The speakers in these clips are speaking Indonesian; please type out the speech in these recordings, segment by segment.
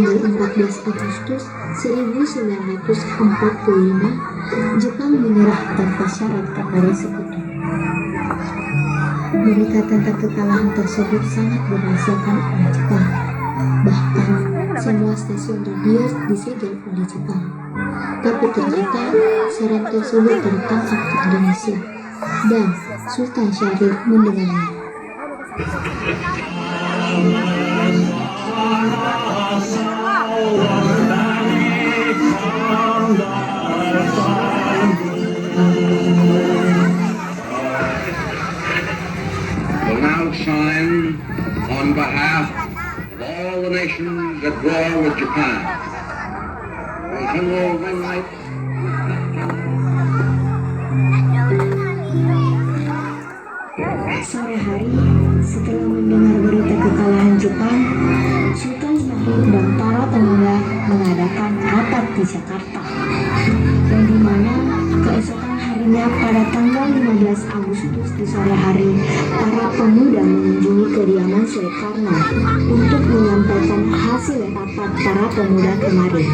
tanggal 14 Agustus 1945, Jepang menyerah tanpa syarat kepada sekutu. Berita tentang kekalahan tersebut sangat dirahasiakan oleh Jepang. Bahkan, semua stasiun radio disegel oleh Jepang. Tapi ternyata siaran tersebut tertangkap di Indonesia, dan Sultan Syarif mendengarnya. Will now sign on behalf of all the nations at war with Japan. General Wainwright. Sore hari, setelah mendengar berita kekalahan Jepang, Sultan Syarif dan para pemuda mengadakan rapat di Jakarta, yang dimana keesokan harinya pada tanggal 15 Agustus di sore hari, para pemuda mengunjungi kediaman Soekarno untuk menyampaikan hasil rapat para pemuda kemarin.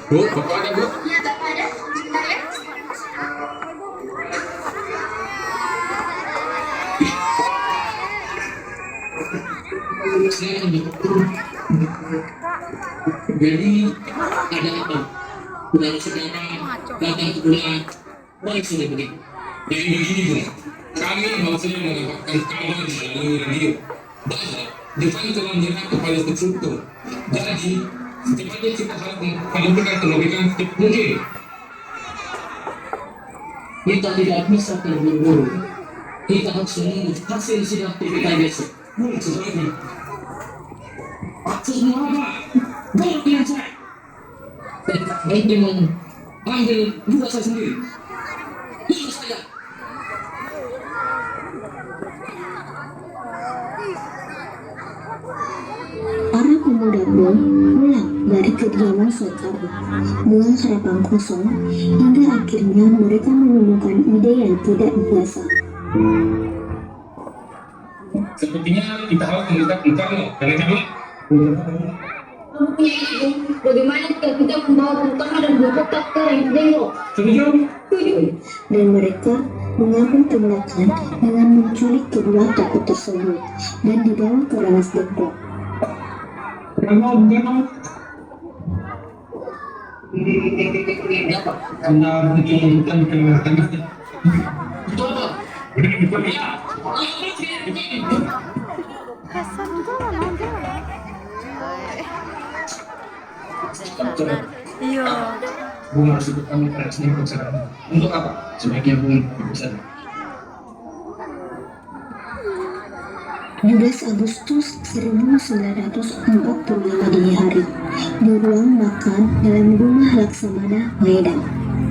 Bu, foto ada bu? Iya, Bapak ada. Sebentar ya. Jadi ada apa? Saudara-saudara datang ke bulan maksudnya begini. Jadi begini bu, kami maksudnya mendapatkan kabar melalui radio bahwa Jepang telah menyerah kepada sekutu. Jadi secepatnya kita harus melakukan penolakan secepat mungkin. Kita tidak bisa terburu-buru. Kita harus menunggu hasil sidang TPK besok. Sebaliknya, maksudnya apa? Bawa dengan saya. Baiknya mengambil juga saya sendiri. Itu saya. Para pemuda pun pulang dari kediaman Soekarno dengan harapan kosong, hingga akhirnya mereka menemukan ide yang tidak biasa. Sepertinya kita harus melihat Soekarno karena kami Bagaimana jika kita membawa Bung Karno dan dua kotak ke Renggelo? setuju. Dan mereka mengambil tindakan dengan menculik kedua tokoh tersebut dan dibawa ke Rengas Dengklok. Anda bukan tengah. Iya. Bunga harus ikut kami pada sini perjalanan. Untuk apa? Sebaiknya bunga bisa. 12 Agustus 1945 dini hari, di ruang makan dalam rumah Laksamana, Medan,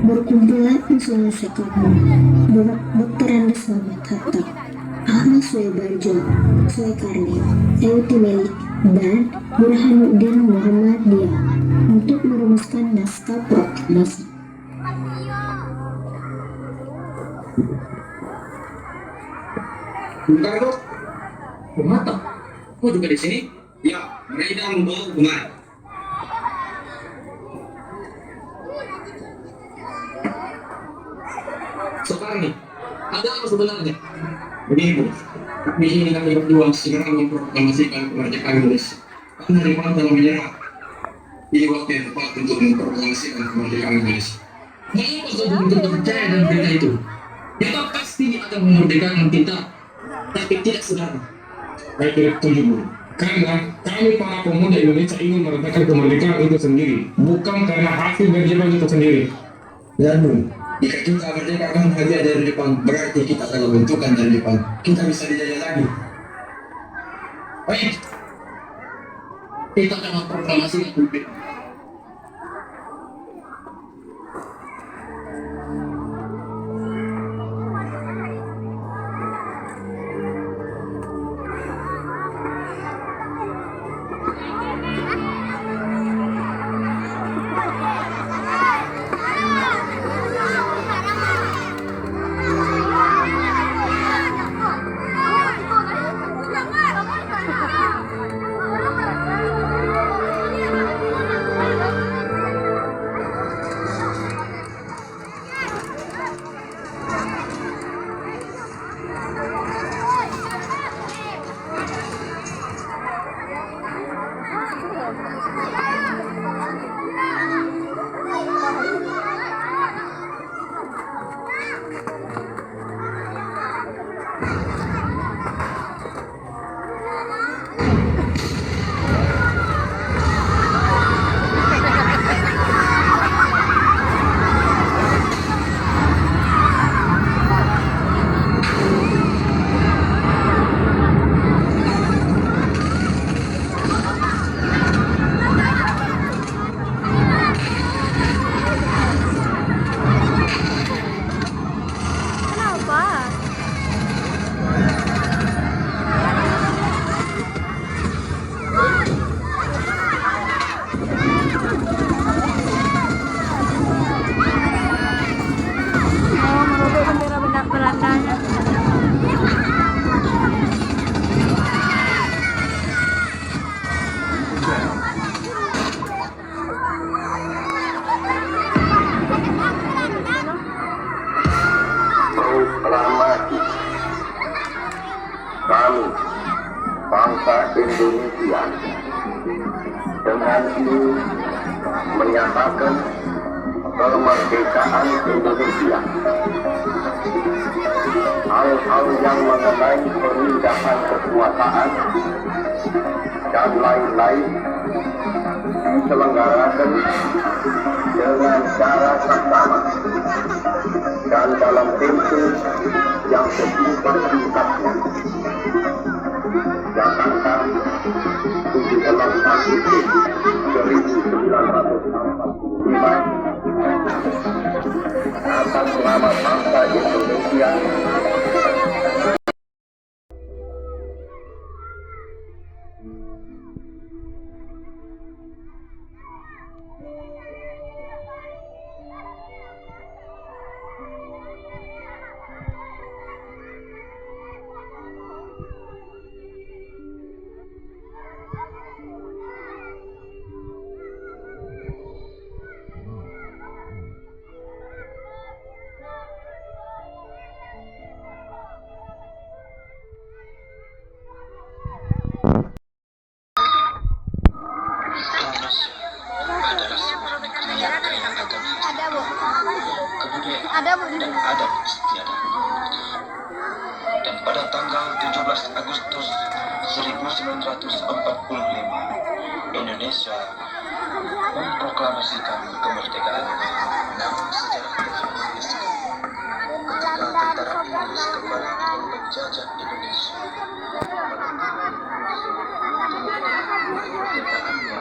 berkumpulan unsur Soekarno, Dr. Andes Muhammad Hatta, Ahmad Suebarjo, Soekarni, Euti Melik, dan Burhanuddin Muhammadiyah untuk merumuskan naskah proklamasi. Bentar dok. Mata. Kok juga di sini? Ya, mereka membawa bunga. Soekarni, ada apa sebenarnya? Begini bu, kami ingin kami berdua segera memproklamasikan kemerdekaan Indonesia. Karena Jepang telah menyerah. Ini waktu yang tepat untuk memproklamasikan kemerdekaan Indonesia. Mengapa kau begitu percaya dengan berita itu? Kita pasti akan memerdekakan kita, tapi tidak sekarang. Baik, tidak setuju bu. Karena kami para pemuda Indonesia ingin merasakan kemerdekaan itu sendiri, bukan karena hasil dari Jepang itu sendiri. Dan bu, jika kita merdeka kan hadiah dari Jepang, berarti kita akan membentukkan dari Jepang. Kita bisa dijajah lagi. Baik, kita akan memproklamasikan publik. Kami, bangsa Indonesia, dengan ini menyatakan kemerdekaan Indonesia. Hal-hal yang mengenai pemindahan kekuasaan dan lain-lain diselenggarakan dengan cara seksama dan dalam tempo yang sesingkat-singkatnya. Jakarta, 17 Agustus 1945. Atas nama bangsa Indonesia, dan adat istiadat. Dan pada tanggal 17 Agustus 1945, Indonesia memproklamasikan kemerdekaan. Namun sejarah tidak menuliskan ketika tentara Inggris kembali ingin menjajah Indonesia. Kemerdekaannya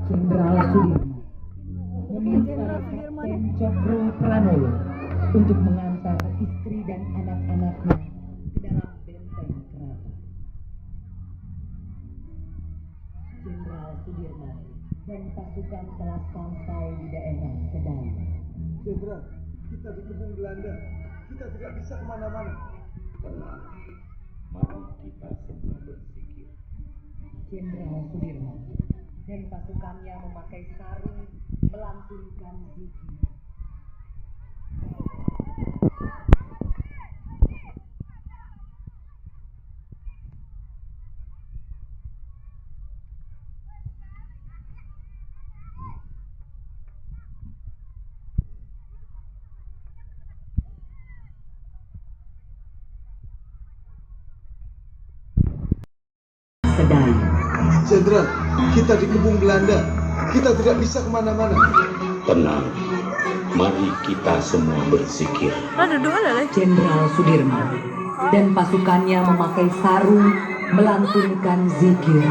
Jenderal Sudirman meminta Kapten Cokro Pranowo untuk mengantar istri dan anak-anaknya ke dalam benteng keraton. Jenderal Sudirman dan pasukan telah sampai di daerah Sedang. Jenderal, kita dikepung Belanda. Kita tidak bisa kemana-mana. tenang, mari kita semua berpikir. Jenderal Sudirman dan pasukannya memakai sarung melantunkan zikir. Sedai. Jenderal, kita dikepung Belanda. Kita tidak bisa kemana-mana. Tenang, mari kita semua berzikir. Jenderal Sudirman dan pasukannya memakai sarung melantunkan zikir.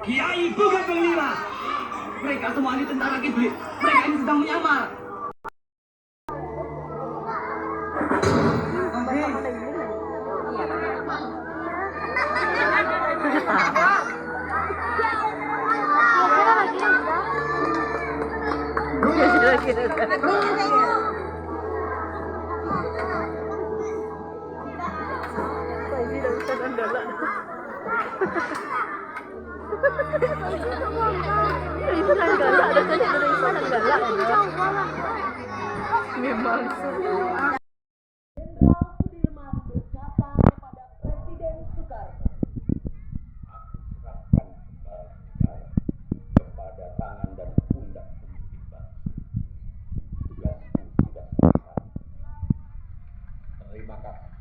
Kiai bukan penglima. Mereka semua ini tentara kiblit. Mereka ini sedang menyamar. Kepada tangan dan pundak pemimpin bangsa. Tugasku sudah selesai. Terima kasih.